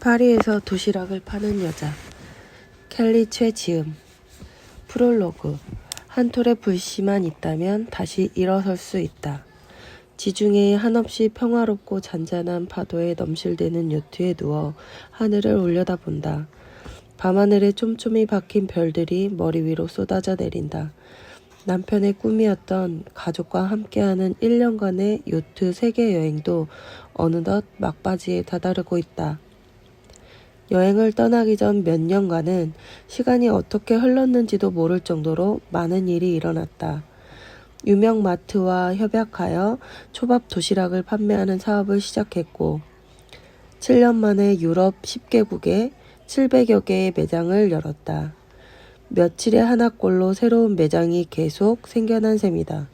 파리에서 도시락을 파는 여자. 켈리 최지음. 프롤로그. 한 톨의 불씨만 있다면 다시 일어설 수 있다. 지중해의 한없이 평화롭고 잔잔한 파도에 넘실대는 요트에 누워 하늘을 올려다본다. 밤하늘에 촘촘히 박힌 별들이 머리 위로 쏟아져 내린다. 남편의 꿈이었던 가족과 함께하는 1년간의 요트 세계 여행도 어느덧 막바지에 다다르고 있다. 여행을 떠나기 전 몇 년간은 시간이 어떻게 흘렀는지도 모를 정도로 많은 일이 일어났다. 유명 마트와 협약하여 초밥 도시락을 판매하는 사업을 시작했고 7년 만에 유럽 10개국에 700여 개의 매장을 열었다. 며칠에 하나꼴로 새로운 매장이 계속 생겨난 셈이다.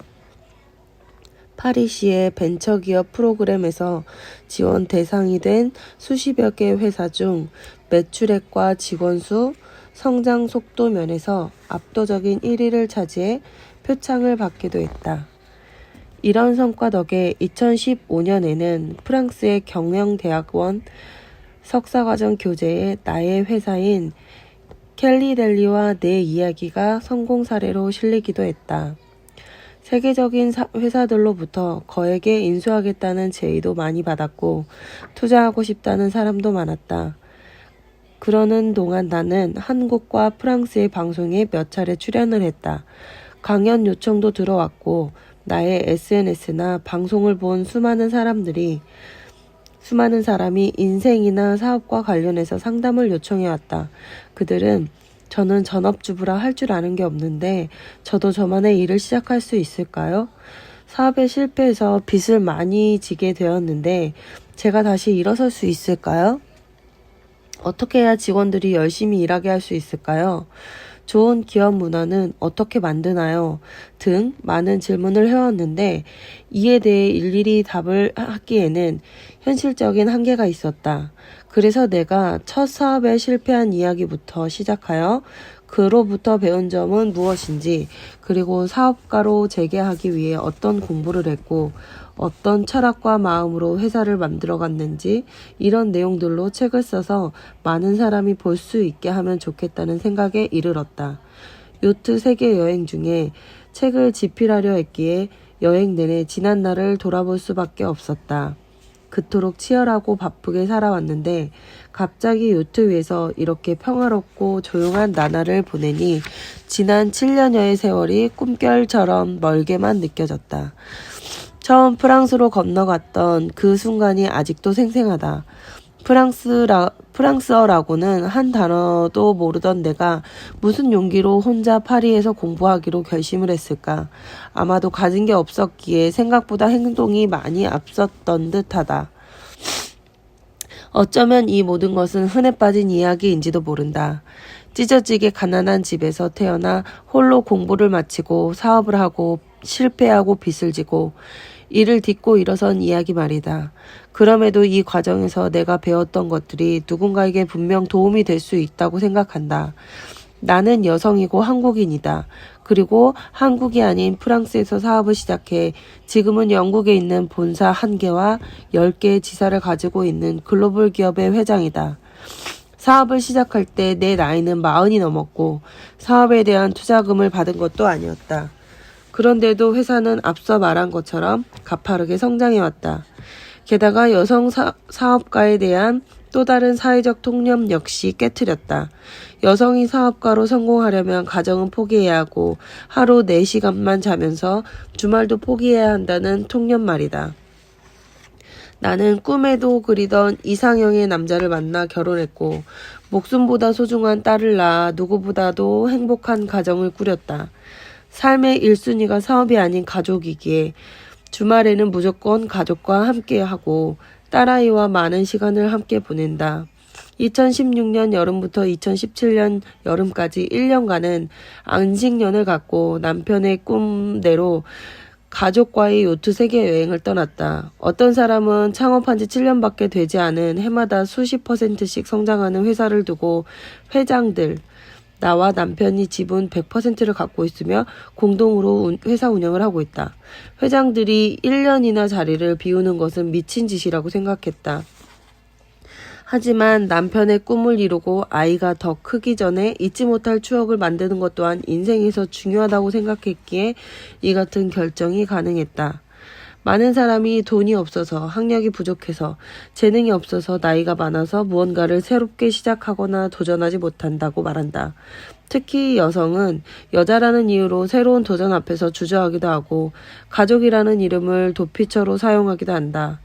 파리시의 벤처기업 프로그램에서 지원 대상이 된 수십여 개 회사 중 매출액과 직원 수, 성장 속도 면에서 압도적인 1위를 차지해 표창을 받기도 했다. 이런 성과 덕에 2015년에는 프랑스의 경영대학원 석사과정 교재에 나의 회사인 켈리델리와 내 이야기가 성공 사례로 실리기도 했다. 세계적인 회사들로부터 거액에 인수하겠다는 제의도 많이 받았고 투자하고 싶다는 사람도 많았다. 그러는 동안 나는 한국과 프랑스의 방송에 몇 차례 출연을 했다. 강연 요청도 들어왔고 나의 SNS나 방송을 본 수많은 사람이 인생이나 사업과 관련해서 상담을 요청해왔다. 그들은 저는 전업주부라 할 줄 아는 게 없는데 저도 저만의 일을 시작할 수 있을까요? 사업에 실패해서 빚을 많이 지게 되었는데 제가 다시 일어설 수 있을까요? 어떻게 해야 직원들이 열심히 일하게 할 수 있을까요? 좋은 기업 문화는 어떻게 만드나요? 등 많은 질문을 해왔는데 이에 대해 일일이 답을 하기에는 현실적인 한계가 있었다. 그래서 내가 첫 사업에 실패한 이야기부터 시작하여 그로부터 배운 점은 무엇인지, 그리고 사업가로 재개하기 위해 어떤 공부를 했고 어떤 철학과 마음으로 회사를 만들어갔는지 이런 내용들로 책을 써서 많은 사람이 볼 수 있게 하면 좋겠다는 생각에 이르렀다. 요트 세계 여행 중에 책을 집필하려 했기에 여행 내내 지난 날을 돌아볼 수밖에 없었다. 그토록 치열하고 바쁘게 살아왔는데 갑자기 요트 위에서 이렇게 평화롭고 조용한 나날을 보내니 지난 7년여의 세월이 꿈결처럼 멀게만 느껴졌다. 처음 프랑스로 건너갔던 그 순간이 아직도 생생하다. 프랑스어라고는 한 단어도 모르던 내가 무슨 용기로 혼자 파리에서 공부하기로 결심을 했을까. 아마도 가진 게 없었기에 생각보다 행동이 많이 앞섰던 듯하다. 어쩌면 이 모든 것은 흔해 빠진 이야기인지도 모른다. 찢어지게 가난한 집에서 태어나 홀로 공부를 마치고 사업을 하고 실패하고 빚을 지고 이를 딛고 일어선 이야기 말이다. 그럼에도 이 과정에서 내가 배웠던 것들이 누군가에게 분명 도움이 될 수 있다고 생각한다. 나는 여성이고 한국인이다. 그리고 한국이 아닌 프랑스에서 사업을 시작해 지금은 영국에 있는 본사 1개와 10개의 지사를 가지고 있는 글로벌 기업의 회장이다. 사업을 시작할 때 내 나이는 40이 넘었고 사업에 대한 투자금을 받은 것도 아니었다. 그런데도 회사는 앞서 말한 것처럼 가파르게 성장해왔다. 게다가 여성 사업가에 대한 또 다른 사회적 통념 역시 깨트렸다. 여성이 사업가로 성공하려면 가정은 포기해야 하고 하루 4시간만 자면서 주말도 포기해야 한다는 통념 말이다. 나는 꿈에도 그리던 이상형의 남자를 만나 결혼했고 목숨보다 소중한 딸을 낳아 누구보다도 행복한 가정을 꾸렸다. 삶의 1순위가 사업이 아닌 가족이기에 주말에는 무조건 가족과 함께하고 딸아이와 많은 시간을 함께 보낸다. 2016년 여름부터 2017년 여름까지 1년간은 안식년을 갖고 남편의 꿈대로 가족과의 요트 세계 여행을 떠났다. 어떤 사람은 창업한 지 7년밖에 되지 않은 해마다 수십 %씩 성장하는 회사를 두고 회장들, 나와 남편이 지분 100%를 갖고 있으며 공동으로 회사 운영을 하고 있다. 회장들이 1년이나 자리를 비우는 것은 미친 짓이라고 생각했다. 하지만 남편의 꿈을 이루고 아이가 더 크기 전에 잊지 못할 추억을 만드는 것 또한 인생에서 중요하다고 생각했기에 이 같은 결정이 가능했다. 많은 사람이 돈이 없어서, 학력이 부족해서, 재능이 없어서, 나이가 많아서 무언가를 새롭게 시작하거나 도전하지 못한다고 말한다. 특히 여성은 여자라는 이유로 새로운 도전 앞에서 주저하기도 하고 가족이라는 이름을 도피처로 사용하기도 한다.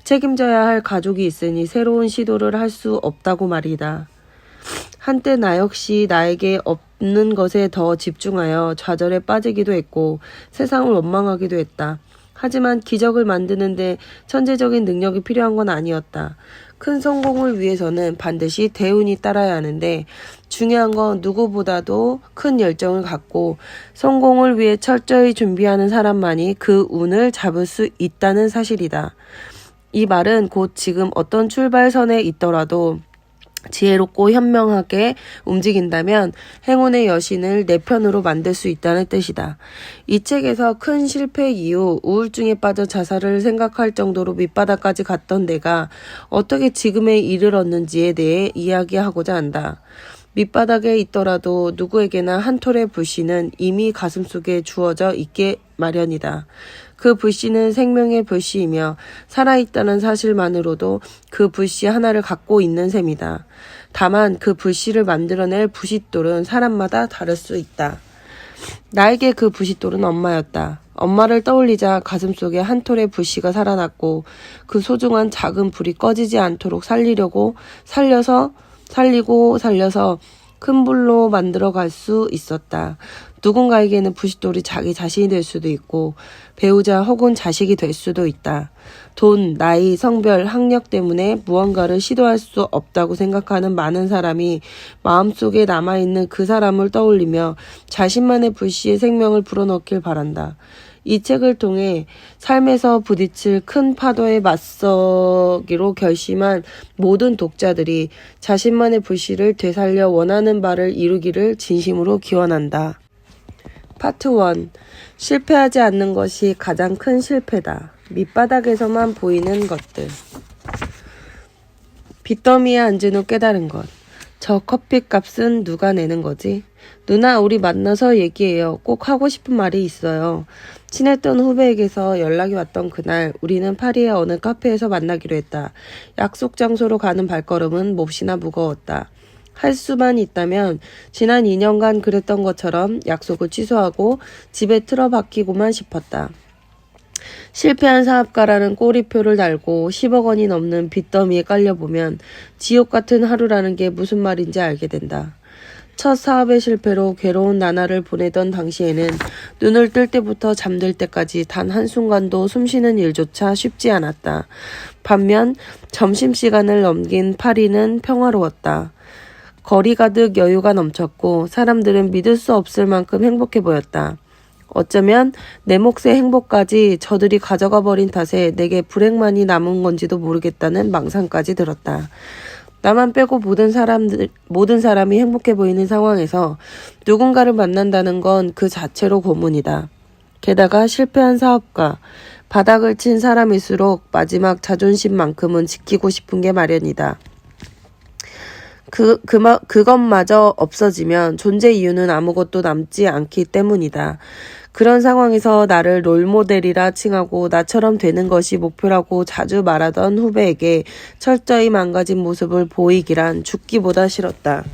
책임져야 할 가족이 있으니 새로운 시도를 할 수 없다고 말이다. 한때 나 역시 나에게 없는 것에 더 집중하여 좌절에 빠지기도 했고 세상을 원망하기도 했다. 하지만 기적을 만드는데 천재적인 능력이 필요한 건 아니었다. 큰 성공을 위해서는 반드시 대운이 따라야 하는데 중요한 건 누구보다도 큰 열정을 갖고 성공을 위해 철저히 준비하는 사람만이 그 운을 잡을 수 있다는 사실이다. 이 말은 곧 지금 어떤 출발선에 있더라도 지혜롭고 현명하게 움직인다면 행운의 여신을 내 편으로 만들 수 있다는 뜻이다. 이 책에서 큰 실패 이후 우울증에 빠져 자살을 생각할 정도로 밑바닥까지 갔던 내가 어떻게 지금에 이르렀는지에 대해 이야기하고자 한다. 밑바닥에 있더라도 누구에게나 한 톨의 불씨는 이미 가슴속에 주어져 있게 마련이다. 그 불씨는 생명의 불씨이며 살아있다는 사실만으로도 그 불씨 하나를 갖고 있는 셈이다. 다만 그 불씨를 만들어낼 부싯돌은 사람마다 다를 수 있다. 나에게 그 부싯돌은 엄마였다. 엄마를 떠올리자 가슴속에 한 톨의 불씨가 살아났고 그 소중한 작은 불이 꺼지지 않도록 살리고 큰 불로 만들어갈 수 있었다. 누군가에게는 부싯돌이 자기 자신이 될 수도 있고 배우자 혹은 자식이 될 수도 있다. 돈, 나이, 성별, 학력 때문에 무언가를 시도할 수 없다고 생각하는 많은 사람이 마음속에 남아있는 그 사람을 떠올리며 자신만의 불씨의 생명을 불어넣길 바란다. 이 책을 통해 삶에서 부딪힐 큰 파도에 맞서기로 결심한 모든 독자들이 자신만의 불씨를 되살려 원하는 바를 이루기를 진심으로 기원한다. 파트 1. 실패하지 않는 것이 가장 큰 실패다. 밑바닥에서만 보이는 것들. 빚더미에 앉은 후 깨달은 것. 저 커피값은 누가 내는 거지? 누나, 우리 만나서 얘기해요. 꼭 하고 싶은 말이 있어요. 친했던 후배에게서 연락이 왔던 그날 우리는 파리의 어느 카페에서 만나기로 했다. 약속 장소로 가는 발걸음은 몹시나 무거웠다. 할 수만 있다면 지난 2년간 그랬던 것처럼 약속을 취소하고 집에 틀어박히고만 싶었다. 실패한 사업가라는 꼬리표를 달고 10억 원이 넘는 빚더미에 깔려보면 지옥 같은 하루라는 게 무슨 말인지 알게 된다. 첫 사업의 실패로 괴로운 나날을 보내던 당시에는 눈을 뜰 때부터 잠들 때까지 단 한순간도 숨쉬는 일조차 쉽지 않았다. 반면 점심시간을 넘긴 파리는 평화로웠다. 거리 가득 여유가 넘쳤고 사람들은 믿을 수 없을 만큼 행복해 보였다. 어쩌면 내 몫의 행복까지 저들이 가져가 버린 탓에 내게 불행만이 남은 건지도 모르겠다는 망상까지 들었다. 나만 빼고 모든 사람이 행복해 보이는 상황에서 누군가를 만난다는 건 그 자체로 고문이다. 게다가 실패한 사업가, 바닥을 친 사람일수록 마지막 자존심만큼은 지키고 싶은 게 마련이다. 그것마저 없어지면 존재 이유는 아무것도 남지 않기 때문이다. 그런 상황에서 나를 롤모델이라 칭하고 나처럼 되는 것이 목표라고 자주 말하던 후배에게 철저히 망가진 모습을 보이기란 죽기보다 싫었다.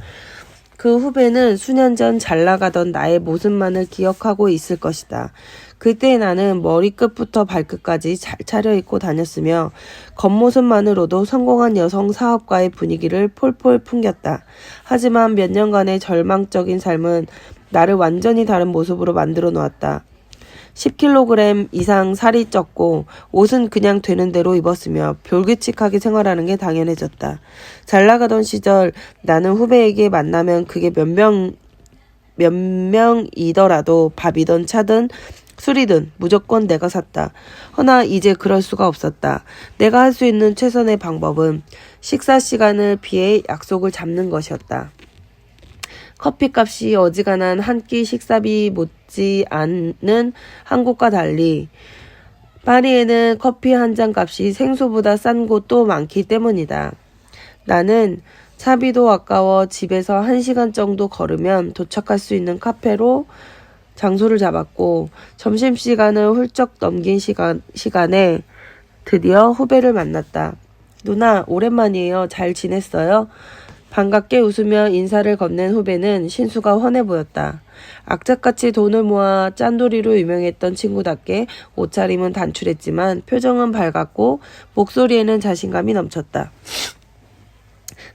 그 후배는 수년 전 잘 나가던 나의 모습만을 기억하고 있을 것이다. 그때 나는 머리끝부터 발끝까지 잘 차려입고 다녔으며 겉모습만으로도 성공한 여성 사업가의 분위기를 폴폴 풍겼다. 하지만 몇 년간의 절망적인 삶은 나를 완전히 다른 모습으로 만들어 놓았다. 10kg 이상 살이 쪘고 옷은 그냥 되는 대로 입었으며 불규칙하게 생활하는 게 당연해졌다. 잘 나가던 시절 나는 후배에게 만나면 그게 몇 명이더라도 밥이든 차든 술이든 무조건 내가 샀다. 허나 이제 그럴 수가 없었다. 내가 할 수 있는 최선의 방법은 식사 시간을 피해 약속을 잡는 것이었다. 커피값이 어지간한 한 끼 식사비 못지 않는 한국과 달리 파리에는 커피 한 잔 값이 생수보다 싼 곳도 많기 때문이다. 나는 차비도 아까워 집에서 1시간 정도 걸으면 도착할 수 있는 카페로 장소를 잡았고 점심시간을 훌쩍 넘긴 시간에 드디어 후배를 만났다. 누나, 오랜만이에요. 잘 지냈어요? 반갑게 웃으며 인사를 건넨 후배는 신수가 훤해 보였다. 악착같이 돈을 모아 짠돌이로 유명했던 친구답게 옷차림은 단출했지만 표정은 밝았고 목소리에는 자신감이 넘쳤다.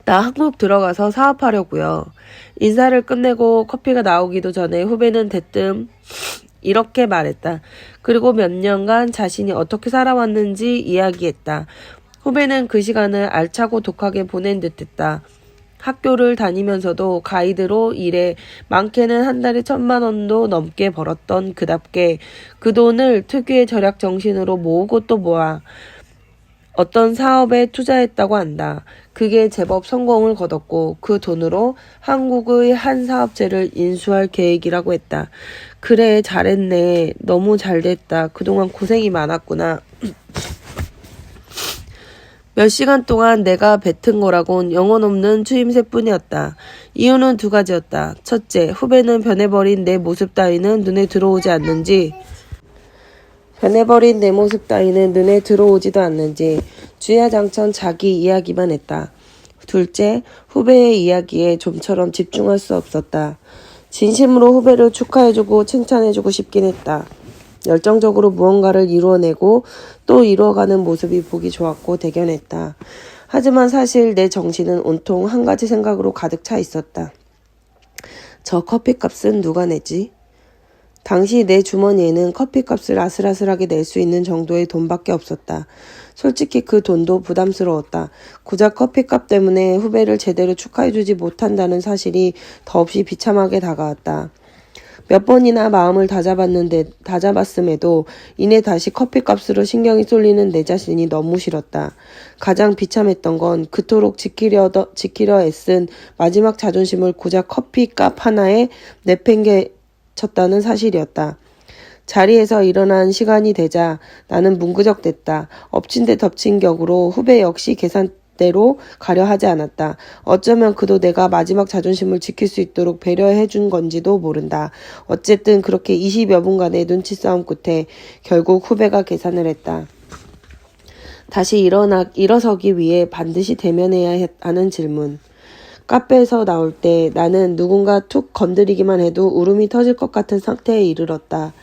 나 한국 들어가서 사업하려고요. 인사를 끝내고 커피가 나오기도 전에 후배는 대뜸 이렇게 말했다. 그리고 몇 년간 자신이 어떻게 살아왔는지 이야기했다. 후배는 그 시간을 알차고 독하게 보낸 듯했다. 학교를 다니면서도 가이드로 일해 많게는 한 달에 1,000만 원도 넘게 벌었던 그답게 그 돈을 특유의 절약 정신으로 모으고 또 모아 어떤 사업에 투자했다고 한다. 그게 제법 성공을 거뒀고 그 돈으로 한국의 한 사업체를 인수할 계획이라고 했다. 그래, 잘했네. 너무 잘됐다. 그동안 고생이 많았구나. 몇 시간 동안 내가 뱉은 거라곤 영혼 없는 추임새뿐이었다. 이유는 2가지였다. 첫째, 후배는 변해버린 내 모습 따위는 눈에 들어오지 않는지 주야장천 자기 이야기만 했다. 둘째, 후배의 이야기에 좀처럼 집중할 수 없었다. 진심으로 후배를 축하해주고 칭찬해주고 싶긴 했다. 열정적으로 무언가를 이루어내고 또 이루어가는 모습이 보기 좋았고 대견했다. 하지만 사실 내 정신은 온통 한 가지 생각으로 가득 차 있었다. 저 커피값은 누가 내지? 당시 내 주머니에는 커피값을 아슬아슬하게 낼 수 있는 정도의 돈밖에 없었다. 솔직히 그 돈도 부담스러웠다. 고작 커피값 때문에 후배를 제대로 축하해주지 못한다는 사실이 더없이 비참하게 다가왔다. 몇 번이나 마음을 다잡았음에도 이내 다시 커피값으로 신경이 쏠리는 내 자신이 너무 싫었다. 가장 비참했던 건 그토록 지키려 애쓴 마지막 자존심을 고작 커피값 하나에 내팽개쳤다는 사실이었다. 자리에서 일어난 시간이 되자 나는 뭉그적댔다. 엎친 데 덮친 격으로 후배 역시 계산대로 가려 하지 않았다. 어쩌면 그도 내가 마지막 자존심을 지킬 수 있도록 배려해 준 건지도 모른다. 어쨌든 그렇게 20여 분간의 눈치 싸움 끝에 결국 후배가 계산을 했다. 다시 일어서기 위해 반드시 대면해야 하는 질문. 카페에서 나올 때 나는 누군가 툭 건드리기만 해도 울음이 터질 것 같은 상태에 이르렀다.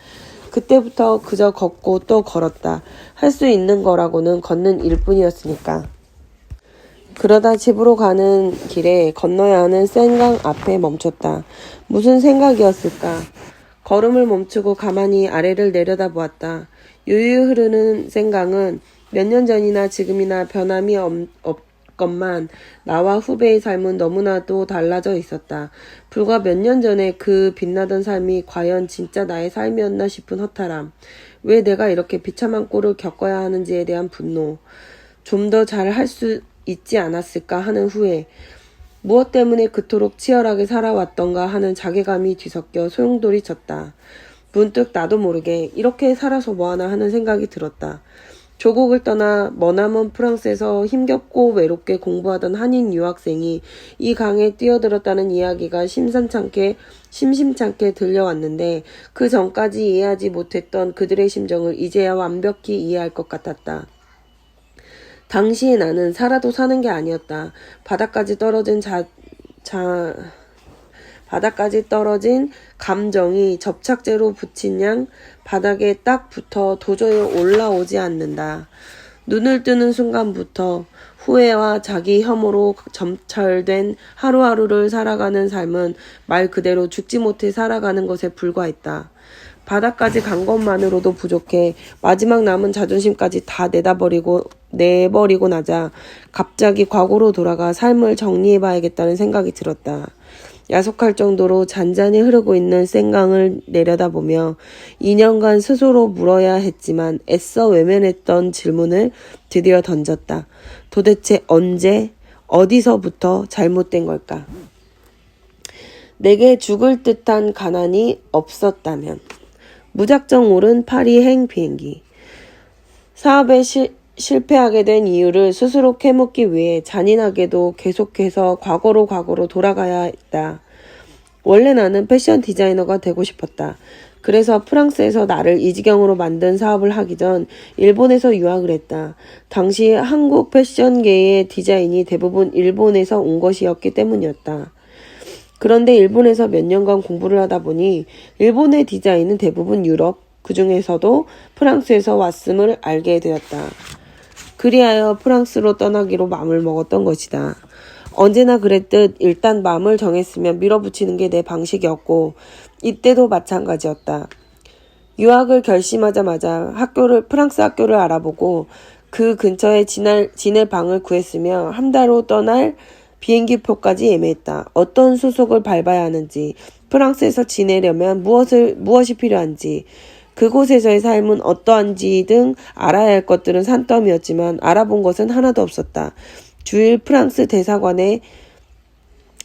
그때부터 그저 걷고 또 걸었다. 할 수 있는 거라고는 걷는 일뿐이었으니까. 그러다 집으로 가는 길에 건너야 하는 센강 앞에 멈췄다. 무슨 생각이었을까? 걸음을 멈추고 가만히 아래를 내려다보았다. 유유 흐르는 센강은 몇 년 전이나 지금이나 변함이 없건만 나와 후배의 삶은 너무나도 달라져 있었다. 불과 몇 년 전에 그 빛나던 삶이 과연 진짜 나의 삶이었나 싶은 허탈함. 왜 내가 이렇게 비참한 꼴을 겪어야 하는지에 대한 분노. 좀 더 잘 할 수 있지 않았을까 하는 후회. 무엇 때문에 그토록 치열하게 살아왔던가 하는 자괴감이 뒤섞여 소용돌이 쳤다. 문득 나도 모르게 이렇게 살아서 뭐하나 하는 생각이 들었다. 조국을 떠나 머나먼 프랑스에서 힘겹고 외롭게 공부하던 한인 유학생이 이 강에 뛰어들었다는 이야기가 심심찮게 들려왔는데 그 전까지 이해하지 못했던 그들의 심정을 이제야 완벽히 이해할 것 같았다. 당시의 나는 살아도 사는 게 아니었다. 바닥까지 떨어진 감정이 접착제로 붙인 양 바닥에 딱 붙어 도저히 올라오지 않는다. 눈을 뜨는 순간부터 후회와 자기 혐오로 점철된 하루하루를 살아가는 삶은 말 그대로 죽지 못해 살아가는 것에 불과했다. 바닥까지 간 것만으로도 부족해 마지막 남은 자존심까지 다 내버리고 나자 갑자기 과거로 돌아가 삶을 정리해봐야겠다는 생각이 들었다. 야속할 정도로 잔잔히 흐르고 있는 센강을 내려다보며 2년간 스스로 물어야 했지만 애써 외면했던 질문을 드디어 던졌다. 도대체 언제, 어디서부터 잘못된 걸까? 내게 죽을 듯한 가난이 없었다면. 무작정 오른 파리행 비행기. 사업에 실패하게 된 이유를 스스로 캐묻기 위해 잔인하게도 계속해서 과거로 돌아가야 했다. 원래 나는 패션 디자이너가 되고 싶었다. 그래서 프랑스에서 나를 이 지경으로 만든 사업을 하기 전 일본에서 유학을 했다. 당시 한국 패션계의 디자인이 대부분 일본에서 온 것이었기 때문이었다. 그런데 일본에서 몇 년간 공부를 하다 보니 일본의 디자인은 대부분 유럽, 그 중에서도 프랑스에서 왔음을 알게 되었다. 그리하여 프랑스로 떠나기로 마음을 먹었던 것이다. 언제나 그랬듯 일단 마음을 정했으면 밀어붙이는 게 내 방식이었고 이때도 마찬가지였다. 유학을 결심하자마자 프랑스 학교를 알아보고 그 근처에 지낼 방을 구했으며 한 달 후 떠날 비행기표까지 예매했다. 어떤 수속을 밟아야 하는지, 프랑스에서 지내려면 무엇이 필요한지, 그곳에서의 삶은 어떠한지 등 알아야 할 것들은 산더미였지만 알아본 것은 하나도 없었다. 주일 프랑스 대사관에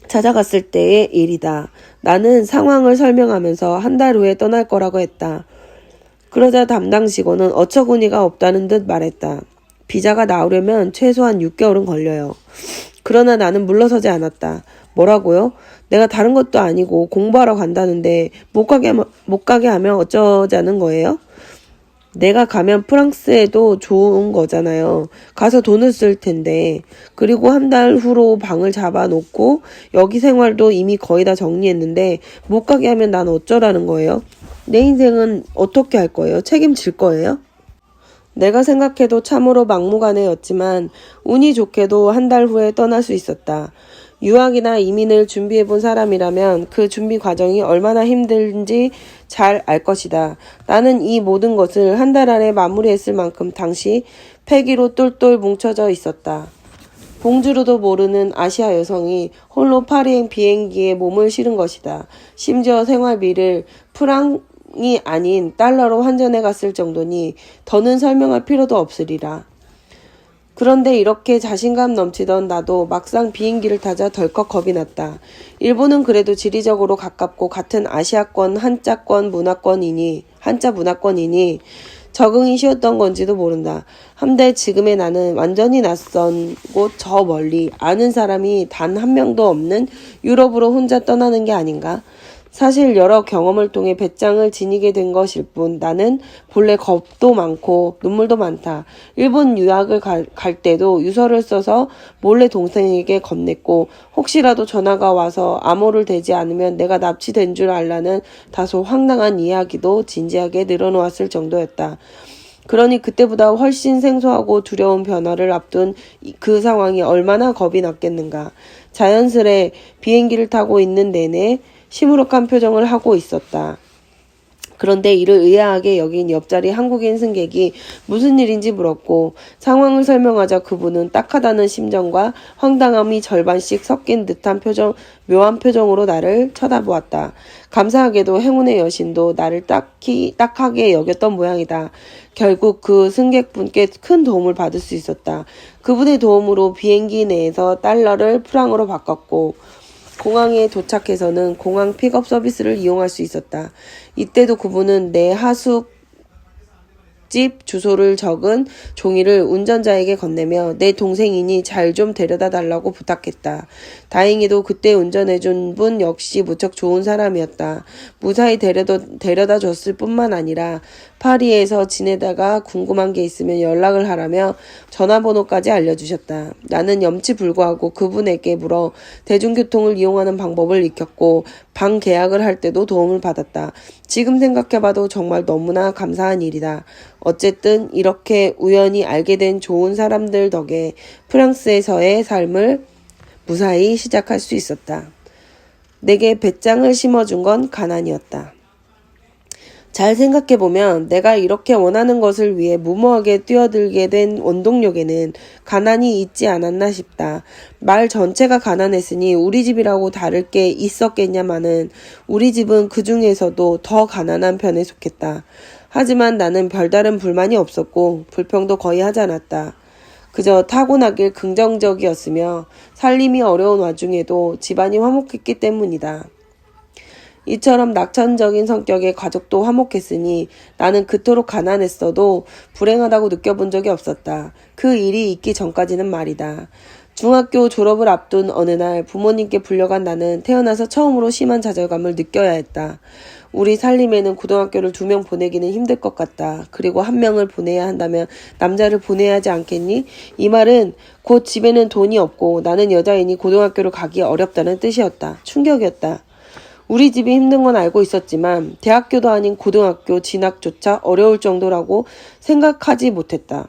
찾아갔을 때의 일이다. 나는 상황을 설명하면서 한 달 후에 떠날 거라고 했다. 그러자 담당 직원은 어처구니가 없다는 듯 말했다. 비자가 나오려면 최소한 6개월은 걸려요. 그러나 나는 물러서지 않았다. 뭐라고요? 내가 다른 것도 아니고 공부하러 간다는데 못 가게 하면 어쩌자는 거예요? 내가 가면 프랑스에도 좋은 거잖아요. 가서 돈을 쓸 텐데. 그리고 한 달 후로 방을 잡아놓고 여기 생활도 이미 거의 다 정리했는데 못 가게 하면 난 어쩌라는 거예요? 내 인생은 어떻게 할 거예요? 책임질 거예요? 내가 생각해도 참으로 막무가내였지만 운이 좋게도 한 달 후에 떠날 수 있었다. 유학이나 이민을 준비해본 사람이라면 그 준비 과정이 얼마나 힘든지 잘 알 것이다. 나는 이 모든 것을 한 달 안에 마무리했을 만큼 당시 패기로 똘똘 뭉쳐져 있었다. 봉주르도 모르는 아시아 여성이 홀로 파리행 비행기에 몸을 실은 것이다. 심지어 생활비를 프랑이 아닌 달러로 환전해 갔을 정도니 더는 설명할 필요도 없으리라. 그런데 이렇게 자신감 넘치던 나도 막상 비행기를 타자 덜컥 겁이 났다. 일본은 그래도 지리적으로 가깝고 같은 아시아권 한자 문화권이니 적응이 쉬웠던 건지도 모른다. 한데 지금의 나는 완전히 낯선 곳 저 멀리 아는 사람이 단 한 명도 없는 유럽으로 혼자 떠나는 게 아닌가? 사실 여러 경험을 통해 배짱을 지니게 된 것일 뿐 나는 본래 겁도 많고 눈물도 많다. 일본 유학을 갈 때도 유서를 써서 몰래 동생에게 건넸고 혹시라도 전화가 와서 암호를 대지 않으면 내가 납치된 줄 알라는 다소 황당한 이야기도 진지하게 늘어놓았을 정도였다. 그러니 그때보다 훨씬 생소하고 두려운 변화를 앞둔 그 상황이 얼마나 겁이 났겠는가. 자연스레 비행기를 타고 있는 내내 시무룩한 표정을 하고 있었다. 그런데 이를 의아하게 여긴 옆자리 한국인 승객이 무슨 일인지 물었고 상황을 설명하자 그분은 딱하다는 심정과 황당함이 절반씩 섞인 듯한 묘한 표정으로 나를 쳐다보았다. 감사하게도 행운의 여신도 나를 딱하게 여겼던 모양이다. 결국 그 승객분께 큰 도움을 받을 수 있었다. 그분의 도움으로 비행기 내에서 달러를 프랑으로 바꿨고 공항에 도착해서는 공항 픽업 서비스를 이용할 수 있었다. 이때도 그분은 내 하숙집 주소를 적은 종이를 운전자에게 건네며 내 동생이니 잘 좀 데려다 달라고 부탁했다. 다행히도 그때 운전해준 분 역시 무척 좋은 사람이었다. 무사히 데려다 줬을 뿐만 아니라 파리에서 지내다가 궁금한 게 있으면 연락을 하라며 전화번호까지 알려주셨다. 나는 염치불구하고 그분에게 물어 대중교통을 이용하는 방법을 익혔고 방 계약을 할 때도 도움을 받았다. 지금 생각해봐도 정말 너무나 감사한 일이다. 어쨌든 이렇게 우연히 알게 된 좋은 사람들 덕에 프랑스에서의 삶을 무사히 시작할 수 있었다. 내게 배짱을 심어준 건 가난이었다. 잘 생각해보면 내가 이렇게 원하는 것을 위해 무모하게 뛰어들게 된 원동력에는 가난이 있지 않았나 싶다. 말 전체가 가난했으니 우리 집이라고 다를 게 있었겠냐마는 우리 집은 그 중에서도 더 가난한 편에 속했다. 하지만 나는 별다른 불만이 없었고 불평도 거의 하지 않았다. 그저 타고나길 긍정적이었으며 살림이 어려운 와중에도 집안이 화목했기 때문이다. 이처럼 낙천적인 성격의 가족도 화목했으니 나는 그토록 가난했어도 불행하다고 느껴본 적이 없었다. 그 일이 있기 전까지는 말이다. 중학교 졸업을 앞둔 어느 날 부모님께 불려간 나는 태어나서 처음으로 심한 좌절감을 느껴야 했다. 우리 살림에는 고등학교를 2명 보내기는 힘들 것 같다. 그리고 1명을 보내야 한다면 남자를 보내야 하지 않겠니? 이 말은 곧 집에는 돈이 없고 나는 여자이니 고등학교를 가기 어렵다는 뜻이었다. 충격이었다. 우리 집이 힘든 건 알고 있었지만 대학교도 아닌 고등학교 진학조차 어려울 정도라고 생각하지 못했다.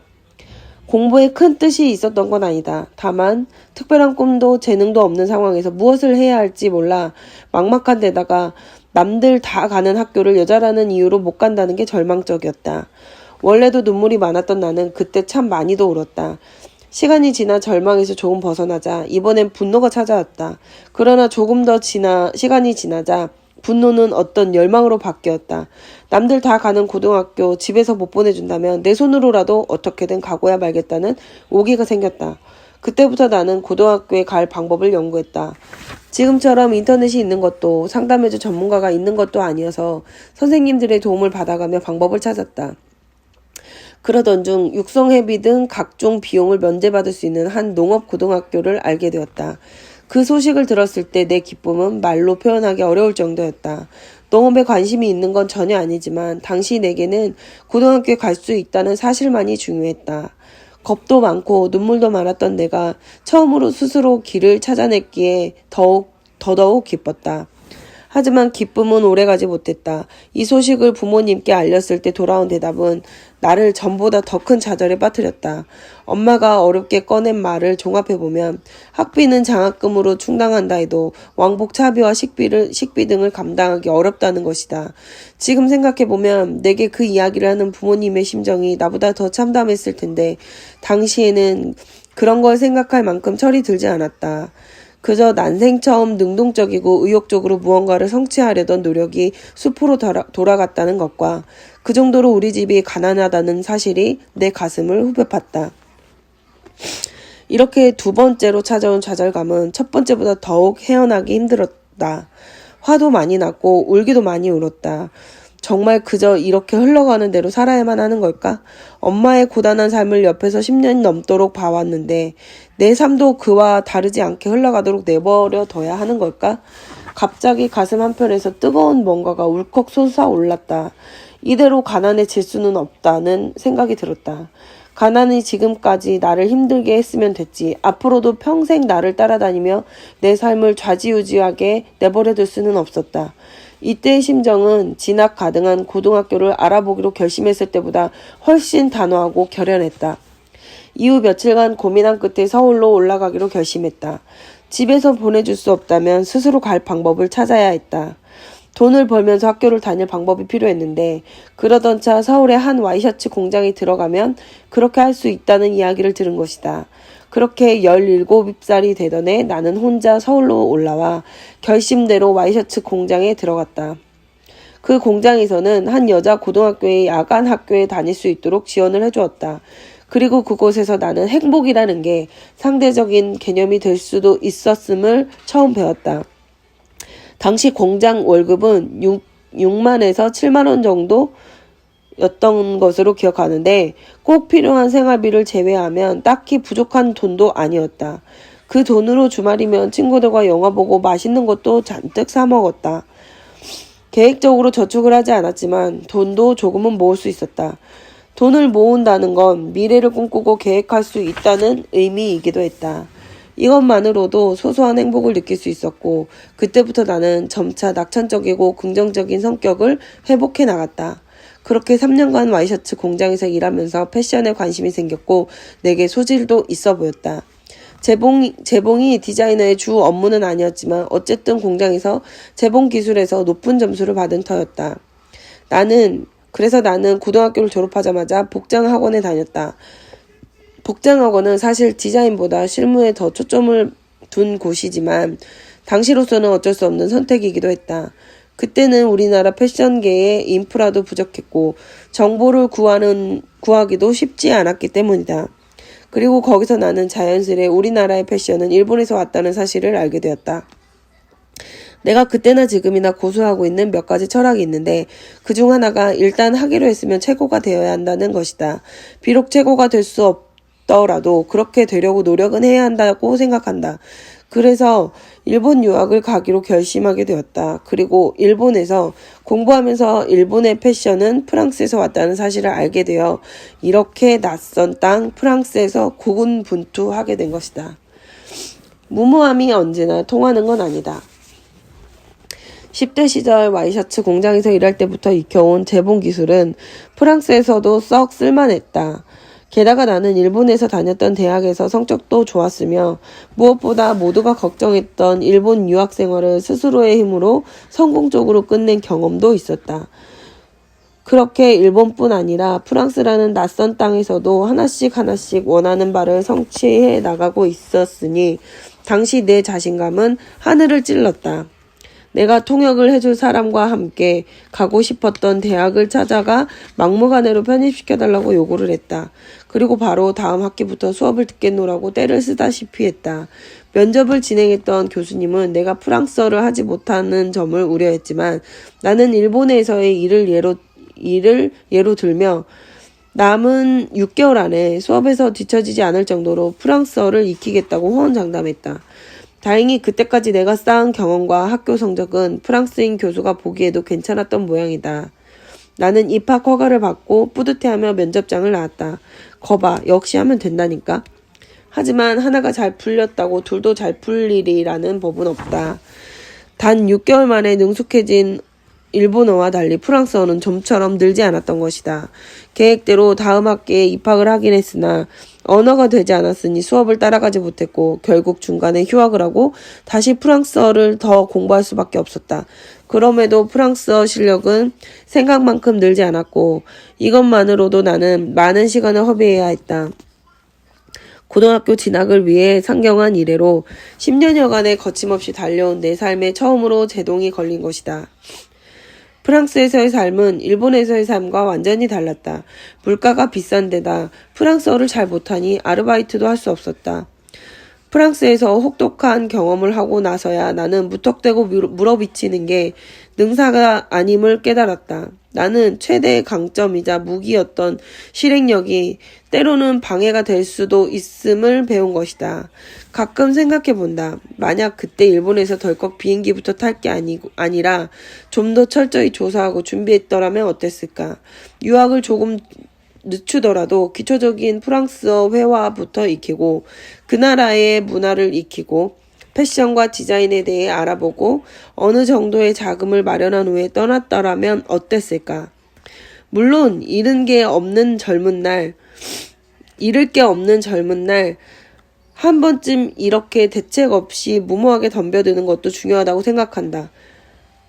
공부에 큰 뜻이 있었던 건 아니다. 다만 특별한 꿈도 재능도 없는 상황에서 무엇을 해야 할지 몰라 막막한 데다가 남들 다 가는 학교를 여자라는 이유로 못 간다는 게 절망적이었다. 원래도 눈물이 많았던 나는 그때 참 많이도 울었다. 시간이 지나 절망에서 조금 벗어나자 이번엔 분노가 찾아왔다. 그러나 조금 더 시간이 지나자 분노는 어떤 열망으로 바뀌었다. 남들 다 가는 고등학교 집에서 못 보내준다면 내 손으로라도 어떻게든 가고야 말겠다는 오기가 생겼다. 그때부터 나는 고등학교에 갈 방법을 연구했다. 지금처럼 인터넷이 있는 것도 상담해줄 전문가가 있는 것도 아니어서 선생님들의 도움을 받아가며 방법을 찾았다. 그러던 중 육성회비 등 각종 비용을 면제받을 수 있는 한 농업고등학교를 알게 되었다. 그 소식을 들었을 때 내 기쁨은 말로 표현하기 어려울 정도였다. 농업에 관심이 있는 건 전혀 아니지만 당시 내게는 고등학교에 갈 수 있다는 사실만이 중요했다. 겁도 많고 눈물도 많았던 내가 처음으로 스스로 길을 찾아냈기에 더더욱 기뻤다. 하지만 기쁨은 오래가지 못했다. 이 소식을 부모님께 알렸을 때 돌아온 대답은 나를 전보다 더 큰 좌절에 빠뜨렸다. 엄마가 어렵게 꺼낸 말을 종합해보면 학비는 장학금으로 충당한다 해도 왕복 차비와 식비 등을 감당하기 어렵다는 것이다. 지금 생각해보면 내게 그 이야기를 하는 부모님의 심정이 나보다 더 참담했을 텐데 당시에는 그런 걸 생각할 만큼 철이 들지 않았다. 그저 난생 처음 능동적이고 의욕적으로 무언가를 성취하려던 노력이 수포로 돌아갔다는 것과 그 정도로 우리 집이 가난하다는 사실이 내 가슴을 후벼 팠다. 이렇게 2번째로 찾아온 좌절감은 첫 번째보다 더욱 헤어나기 힘들었다. 화도 많이 났고 울기도 많이 울었다. 정말 그저 이렇게 흘러가는 대로 살아야만 하는 걸까? 엄마의 고단한 삶을 옆에서 10년이 넘도록 봐왔는데 내 삶도 그와 다르지 않게 흘러가도록 내버려 둬야 하는 걸까? 갑자기 가슴 한편에서 뜨거운 뭔가가 울컥 솟아올랐다. 이대로 가난해질 수는 없다는 생각이 들었다. 가난이 지금까지 나를 힘들게 했으면 됐지. 앞으로도 평생 나를 따라다니며 내 삶을 좌지우지하게 내버려둘 수는 없었다. 이때의 심정은 진학 가능한 고등학교를 알아보기로 결심했을 때보다 훨씬 단호하고 결연했다. 이후 며칠간 고민한 끝에 서울로 올라가기로 결심했다. 집에서 보내줄 수 없다면 스스로 갈 방법을 찾아야 했다. 돈을 벌면서 학교를 다닐 방법이 필요했는데 그러던 차 서울의 한 와이셔츠 공장에 들어가면 그렇게 할 수 있다는 이야기를 들은 것이다. 그렇게 17살이 되던 해 나는 혼자 서울로 올라와 결심대로 와이셔츠 공장에 들어갔다. 그 공장에서는 한 여자 고등학교의 야간 학교에 다닐 수 있도록 지원을 해주었다. 그리고 그곳에서 나는 행복이라는 게 상대적인 개념이 될 수도 있었음을 처음 배웠다. 당시 공장 월급은 6만에서 7만 원 정도였던 것으로 기억하는데 꼭 필요한 생활비를 제외하면 딱히 부족한 돈도 아니었다. 그 돈으로 주말이면 친구들과 영화 보고 맛있는 것도 잔뜩 사 먹었다. 계획적으로 저축을 하지 않았지만 돈도 조금은 모을 수 있었다. 돈을 모은다는 건 미래를 꿈꾸고 계획할 수 있다는 의미이기도 했다. 이것만으로도 소소한 행복을 느낄 수 있었고 그때부터 나는 점차 낙천적이고 긍정적인 성격을 회복해 나갔다. 그렇게 3년간 와이셔츠 공장에서 일하면서 패션에 관심이 생겼고 내게 소질도 있어 보였다. 재봉이 디자이너의 주 업무는 아니었지만 어쨌든 공장에서 재봉 기술에서 높은 점수를 받은 터였다. 그래서 나는 고등학교를 졸업하자마자 복장학원에 다녔다. 복장학원은 사실 디자인보다 실무에 더 초점을 둔 곳이지만 당시로서는 어쩔 수 없는 선택이기도 했다. 그때는 우리나라 패션계에 인프라도 부족했고 정보를 구하기도 쉽지 않았기 때문이다. 그리고 거기서 나는 자연스레 우리나라의 패션은 일본에서 왔다는 사실을 알게 되었다. 내가 그때나 지금이나 고수하고 있는 몇 가지 철학이 있는데 그중 하나가 일단 하기로 했으면 최고가 되어야 한다는 것이다. 비록 최고가 될 수 없더라도 그렇게 되려고 노력은 해야 한다고 생각한다. 그래서 일본 유학을 가기로 결심하게 되었다. 그리고 일본에서 공부하면서 일본의 패션은 프랑스에서 왔다는 사실을 알게 되어 이렇게 낯선 땅 프랑스에서 고군분투하게 된 것이다. 무모함이 언제나 통하는 건 아니다. 10대 시절 와이셔츠 공장에서 일할 때부터 익혀온 재봉 기술은 프랑스에서도 썩 쓸만했다. 게다가 나는 일본에서 다녔던 대학에서 성적도 좋았으며 무엇보다 모두가 걱정했던 일본 유학 생활을 스스로의 힘으로 성공적으로 끝낸 경험도 있었다. 그렇게 일본뿐 아니라 프랑스라는 낯선 땅에서도 하나씩 원하는 바를 성취해 나가고 있었으니 당시 내 자신감은 하늘을 찔렀다. 내가 통역을 해줄 사람과 함께 가고 싶었던 대학을 찾아가 막무가내로 편입시켜달라고 요구를 했다. 그리고 바로 다음 학기부터 수업을 듣겠노라고 떼를 쓰다시피 했다. 면접을 진행했던 교수님은 내가 프랑스어를 하지 못하는 점을 우려했지만 나는 일본에서의 일을 예로 들며 남은 6개월 안에 수업에서 뒤처지지 않을 정도로 프랑스어를 익히겠다고 호언장담했다. 다행히 그때까지 내가 쌓은 경험과 학교 성적은 프랑스인 교수가 보기에도 괜찮았던 모양이다. 나는 입학 허가를 받고 뿌듯해하며 면접장을 나왔다. 거봐, 역시 하면 된다니까. 하지만 하나가 잘 풀렸다고 둘도 잘 풀리리라는 법은 없다. 단 6개월 만에 능숙해진 일본어와 달리 프랑스어는 좀처럼 늘지 않았던 것이다. 계획대로 다음 학기에 입학을 하긴 했으나 언어가 되지 않았으니 수업을 따라가지 못했고 결국 중간에 휴학을 하고 다시 프랑스어를 더 공부할 수밖에 없었다. 그럼에도 프랑스어 실력은 생각만큼 늘지 않았고 이것만으로도 나는 많은 시간을 허비해야 했다. 고등학교 진학을 위해 상경한 이래로 10년여간의 거침없이 달려온 내 삶에 처음으로 제동이 걸린 것이다. 프랑스에서의 삶은 일본에서의 삶과 완전히 달랐다. 물가가 비싼 데다 프랑스어를 잘 못하니 아르바이트도 할 수 없었다. 프랑스에서 혹독한 경험을 하고 나서야 나는 무턱대고 물어비치는 게 능사가 아님을 깨달았다. 나는 최대의 강점이자 무기였던 실행력이 때로는 방해가 될 수도 있음을 배운 것이다. 가끔 생각해본다. 만약 그때 일본에서 덜컥 비행기부터 탈 게 아니라 좀 더 철저히 조사하고 준비했더라면 어땠을까? 유학을 조금 늦추더라도 기초적인 프랑스어 회화부터 익히고 그 나라의 문화를 익히고 패션과 디자인에 대해 알아보고 어느 정도의 자금을 마련한 후에 떠났더라면 어땠을까? 물론 잃을 게 없는 젊은 날 한 번쯤 이렇게 대책 없이 무모하게 덤벼드는 것도 중요하다고 생각한다.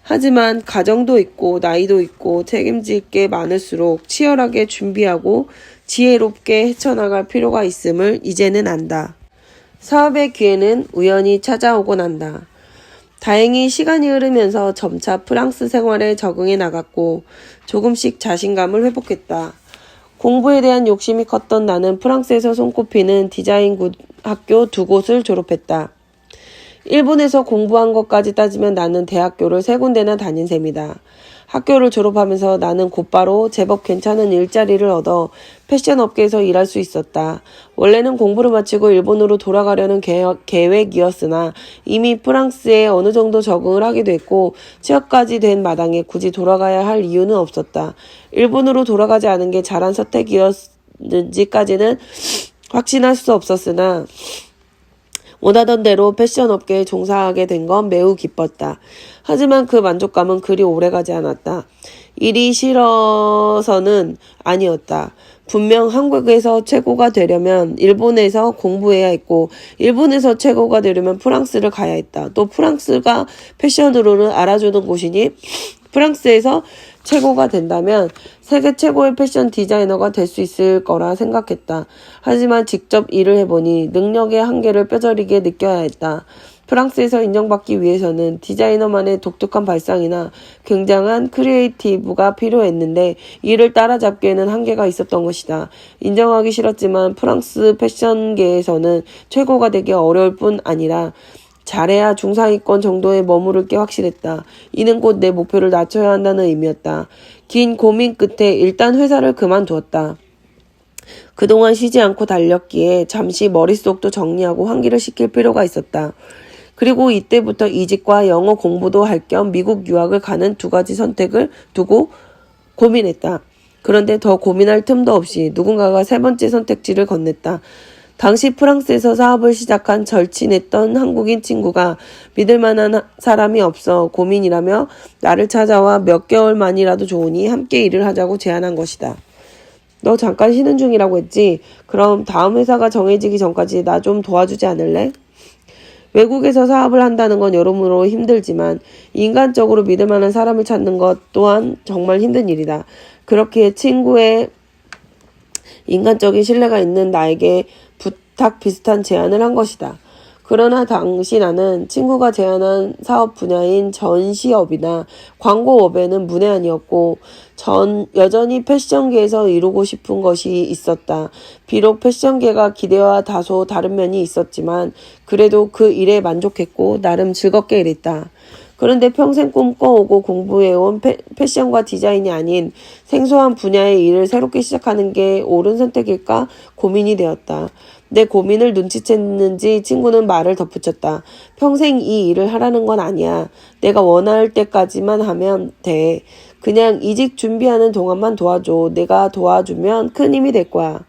하지만 가정도 있고 나이도 있고 책임질 게 많을수록 치열하게 준비하고 지혜롭게 헤쳐나갈 필요가 있음을 이제는 안다. 사업의 기회는 우연히 찾아오곤 한다. 다행히 시간이 흐르면서 점차 프랑스 생활에 적응해 나갔고 조금씩 자신감을 회복했다. 공부에 대한 욕심이 컸던 나는 프랑스에서 손꼽히는 디자인 학교 2곳을 졸업했다. 일본에서 공부한 것까지 따지면 나는 대학교를 3군데나 다닌 셈이다. 학교를 졸업하면서 나는 곧바로 제법 괜찮은 일자리를 얻어 패션 업계에서 일할 수 있었다. 원래는 공부를 마치고 일본으로 돌아가려는 계획이었으나 이미 프랑스에 어느 정도 적응을 하게 됐고 취업까지 된 마당에 굳이 돌아가야 할 이유는 없었다. 일본으로 돌아가지 않은 게 잘한 선택이었는지까지는 확신할 수 없었으나 원하던 대로 패션 업계에 종사하게 된 건 매우 기뻤다. 하지만 그 만족감은 그리 오래가지 않았다. 일이 싫어서는 아니었다. 분명 한국에서 최고가 되려면 일본에서 공부해야 했고 일본에서 최고가 되려면 프랑스를 가야 했다. 또 프랑스가 패션으로는 알아주는 곳이니 프랑스에서 최고가 된다면 세계 최고의 패션 디자이너가 될 수 있을 거라 생각했다. 하지만 직접 일을 해보니 능력의 한계를 뼈저리게 느껴야 했다. 프랑스에서 인정받기 위해서는 디자이너만의 독특한 발상이나 굉장한 크리에이티브가 필요했는데 이를 따라잡기에는 한계가 있었던 것이다. 인정하기 싫었지만 프랑스 패션계에서는 최고가 되기 어려울 뿐 아니라 잘해야 중상위권 정도에 머무를 게 확실했다. 이는 곧 내 목표를 낮춰야 한다는 의미였다. 긴 고민 끝에 일단 회사를 그만두었다. 그동안 쉬지 않고 달렸기에 잠시 머릿속도 정리하고 환기를 시킬 필요가 있었다. 그리고 이때부터 이직과 영어 공부도 할 겸 미국 유학을 가는 두 가지 선택을 두고 고민했다. 그런데 더 고민할 틈도 없이 누군가가 세 번째 선택지를 건넸다. 당시 프랑스에서 사업을 시작한 절친했던 한국인 친구가 믿을 만한 사람이 없어 고민이라며 나를 찾아와 몇 개월만이라도 좋으니 함께 일을 하자고 제안한 것이다. 너 잠깐 쉬는 중이라고 했지? 그럼 다음 회사가 정해지기 전까지 나 좀 도와주지 않을래? 외국에서 사업을 한다는 건 여러모로 힘들지만 인간적으로 믿을 만한 사람을 찾는 것 또한 정말 힘든 일이다. 그렇기에 친구의 인간적인 신뢰가 있는 나에게 부탁 비슷한 제안을 한 것이다. 그러나 당시 나는 친구가 제안한 사업 분야인 전시업이나 광고업에는 문외한이었고 여전히 패션계에서 이루고 싶은 것이 있었다. 비록 패션계가 기대와 다소 다른 면이 있었지만 그래도 그 일에 만족했고 나름 즐겁게 일했다. 그런데 평생 꿈꿔오고 공부해온 패션과 디자인이 아닌 생소한 분야의 일을 새롭게 시작하는 게 옳은 선택일까 고민이 되었다. 내 고민을 눈치챘는지 친구는 말을 덧붙였다. 평생 이 일을 하라는 건 아니야. 내가 원할 때까지만 하면 돼. 그냥 이직 준비하는 동안만 도와줘. 내가 도와주면 큰 힘이 될 거야.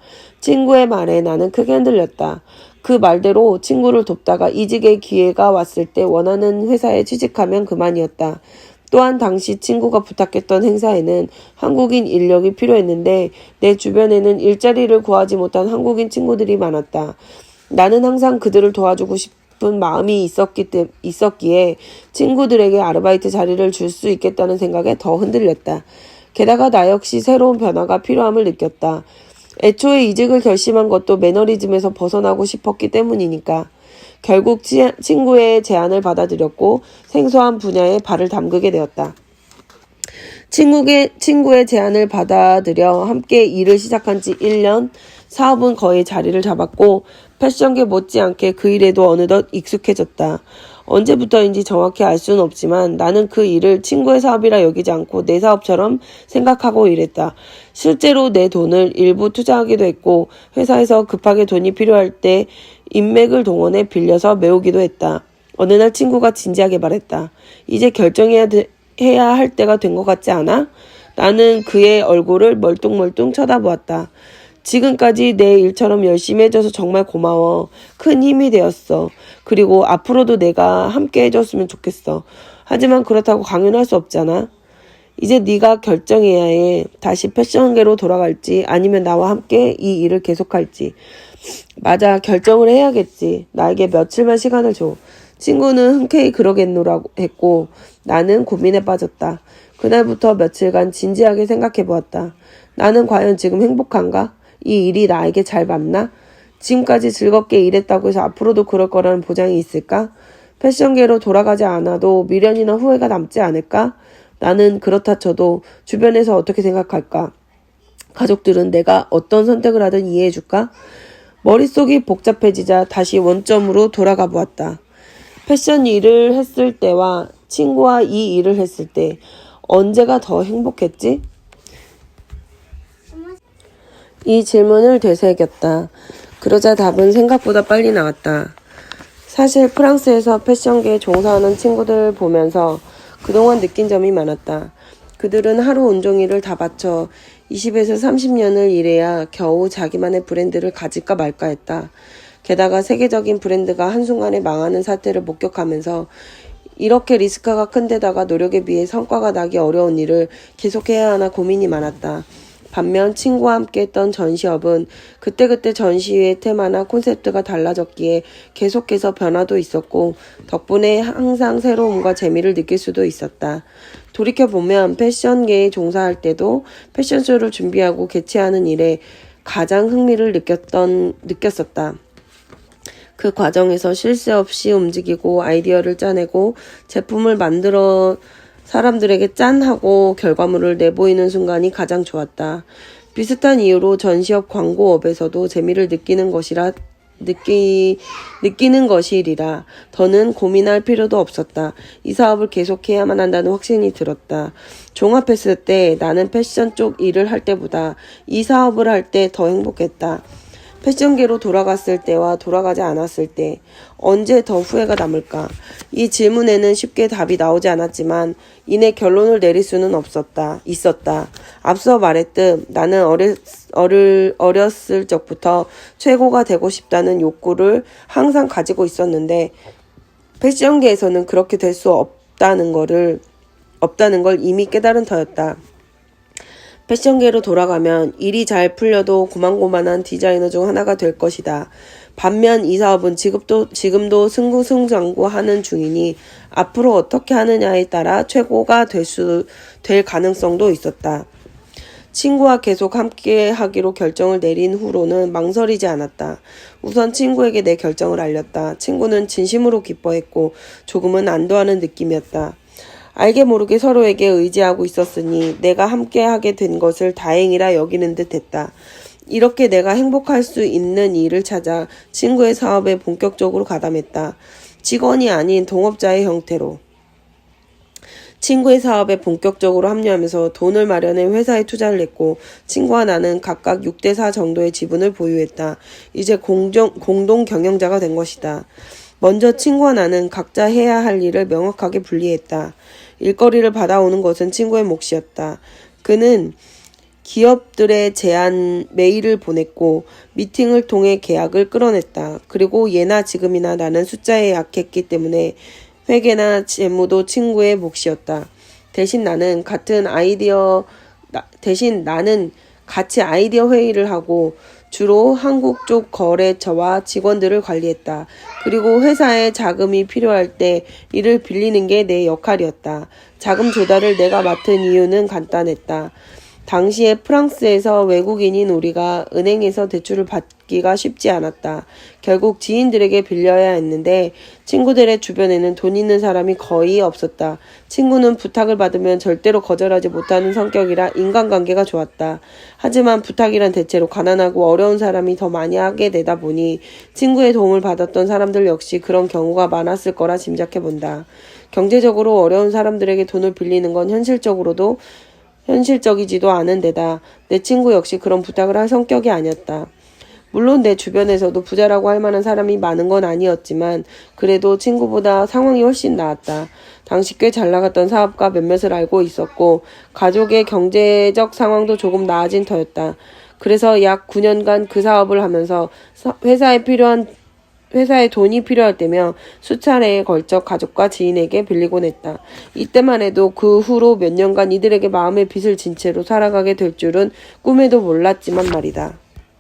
친구의 말에 나는 크게 흔들렸다. 그 말대로 친구를 돕다가 이직의 기회가 왔을 때 원하는 회사에 취직하면 그만이었다. 또한 당시 친구가 부탁했던 행사에는 한국인 인력이 필요했는데 내 주변에는 일자리를 구하지 못한 한국인 친구들이 많았다. 나는 항상 그들을 도와주고 싶은 마음이 있었기에 친구들에게 아르바이트 자리를 줄 수 있겠다는 생각에 더 흔들렸다. 게다가 나 역시 새로운 변화가 필요함을 느꼈다. 애초에 이직을 결심한 것도 매너리즘에서 벗어나고 싶었기 때문이니까. 결국 친구의 제안을 받아들였고 생소한 분야에 발을 담그게 되었다. 친구의 제안을 받아들여 함께 일을 시작한 지 1년, 사업은 거의 자리를 잡았고 패션계 못지않게 그 일에도 어느덧 익숙해졌다. 언제부터인지 정확히 알 수는 없지만 나는 그 일을 친구의 사업이라 여기지 않고 내 사업처럼 생각하고 일했다. 실제로 내 돈을 일부 투자하기도 했고 회사에서 급하게 돈이 필요할 때 인맥을 동원해 빌려서 메우기도 했다. 어느 날 친구가 진지하게 말했다. 이제 결정해야 할 때가 된 것 같지 않아? 나는 그의 얼굴을 멀뚱멀뚱 쳐다보았다. 지금까지 내 일처럼 열심히 해줘서 정말 고마워. 큰 힘이 되었어. 그리고 앞으로도 내가 함께 해줬으면 좋겠어. 하지만 그렇다고 강요할 수 없잖아. 이제 네가 결정해야 해. 다시 패션계로 돌아갈지 아니면 나와 함께 이 일을 계속할지. 맞아, 결정을 해야겠지. 나에게 며칠만 시간을 줘. 친구는 흔쾌히 그러겠노라고 했고 나는 고민에 빠졌다. 그날부터 며칠간 진지하게 생각해보았다. 나는 과연 지금 행복한가? 이 일이 나에게 잘 맞나? 지금까지 즐겁게 일했다고 해서 앞으로도 그럴 거라는 보장이 있을까? 패션계로 돌아가지 않아도 미련이나 후회가 남지 않을까? 나는 그렇다 쳐도 주변에서 어떻게 생각할까? 가족들은 내가 어떤 선택을 하든 이해해줄까? 머릿속이 복잡해지자 다시 원점으로 돌아가 보았다. 패션 일을 했을 때와 친구와 이 일을 했을 때 언제가 더 행복했지? 이 질문을 되새겼다. 그러자 답은 생각보다 빨리 나왔다. 사실 프랑스에서 패션계에 종사하는 친구들 보면서 그동안 느낀 점이 많았다. 그들은 하루 온종일을 다 바쳐 20에서 30년을 일해야 겨우 자기만의 브랜드를 가질까 말까 했다. 게다가 세계적인 브랜드가 한순간에 망하는 사태를 목격하면서 이렇게 리스크가 큰 데다가 노력에 비해 성과가 나기 어려운 일을 계속해야 하나 고민이 많았다. 반면 친구와 함께 했던 전시업은 그때그때 전시회의 테마나 콘셉트가 달라졌기에 계속해서 변화도 있었고 덕분에 항상 새로움과 재미를 느낄 수도 있었다. 돌이켜보면 패션계에 종사할 때도 패션쇼를 준비하고 개최하는 일에 가장 흥미를 느꼈었다. 그 과정에서 쉴 새 없이 움직이고 아이디어를 짜내고 제품을 만들어 사람들에게 짠하고 결과물을 내보이는 순간이 가장 좋았다. 비슷한 이유로 전시업 광고업에서도 재미를 느끼는 것이라 느끼는 것이리라. 더는 고민할 필요도 없었다. 이 사업을 계속해야만 한다는 확신이 들었다. 종합했을 때 나는 패션 쪽 일을 할 때보다 이 사업을 할 때 더 행복했다. 패션계로 돌아갔을 때와 돌아가지 않았을 때 언제 더 후회가 남을까? 이 질문에는 쉽게 답이 나오지 않았지만 이내 결론을 내릴 수는 있었다. 앞서 말했듯 나는 어렸을 적부터 최고가 되고 싶다는 욕구를 항상 가지고 있었는데 패션계에서는 그렇게 될 수 없다는 걸 이미 깨달은 터였다. 패션계로 돌아가면 일이 잘 풀려도 고만고만한 디자이너 중 하나가 될 것이다. 반면 이 사업은 지금도 승부승장구하는 중이니 앞으로 어떻게 하느냐에 따라 최고가 될 가능성도 있었다. 친구와 계속 함께 하기로 결정을 내린 후로는 망설이지 않았다. 우선 친구에게 내 결정을 알렸다. 친구는 진심으로 기뻐했고 조금은 안도하는 느낌이었다. 알게 모르게 서로에게 의지하고 있었으니 내가 함께하게 된 것을 다행이라 여기는 듯 했다. 이렇게 내가 행복할 수 있는 일을 찾아 친구의 사업에 본격적으로 가담했다. 직원이 아닌 동업자의 형태로. 친구의 사업에 본격적으로 합류하면서 돈을 마련해 회사에 투자를 했고 친구와 나는 각각 6대4 정도의 지분을 보유했다. 이제 공동 경영자가 된 것이다. 먼저 친구와 나는 각자 해야 할 일을 명확하게 분리했다. 일거리를 받아오는 것은 친구의 몫이었다. 그는 기업들의 제안 메일을 보냈고 미팅을 통해 계약을 끌어냈다. 그리고 예나 지금이나 나는 숫자에 약했기 때문에 회계나 재무도 친구의 몫이었다. 대신 나는 같이 아이디어 회의를 하고 주로 한국 쪽 거래처와 직원들을 관리했다. 그리고 회사에 자금이 필요할 때 이를 빌리는 게 내 역할이었다. 자금 조달을 내가 맡은 이유는 간단했다. 당시에 프랑스에서 외국인인 우리가 은행에서 대출을 받기가 쉽지 않았다. 결국 지인들에게 빌려야 했는데 친구들의 주변에는 돈 있는 사람이 거의 없었다. 친구는 부탁을 받으면 절대로 거절하지 못하는 성격이라 인간관계가 좋았다. 하지만 부탁이란 대체로 가난하고 어려운 사람이 더 많이 하게 되다 보니 친구의 도움을 받았던 사람들 역시 그런 경우가 많았을 거라 짐작해본다. 경제적으로 어려운 사람들에게 돈을 빌리는 건 현실적이지도 않은 데다 내 친구 역시 그런 부탁을 할 성격이 아니었다. 물론 내 주변에서도 부자라고 할 만한 사람이 많은 건 아니었지만 그래도 친구보다 상황이 훨씬 나았다. 당시 꽤 잘 나갔던 사업가 몇몇을 알고 있었고 가족의 경제적 상황도 조금 나아진 터였다. 그래서 약 9년간 그 사업을 하면서 회사에 돈이 필요할 때면 수차례에 걸쳐 가족과 지인에게 빌리곤 했다. 이때만 해도 그 후로 몇 년간 이들에게 마음의 빚을 진 채로 살아가게 될 줄은 꿈에도 몰랐지만 말이다.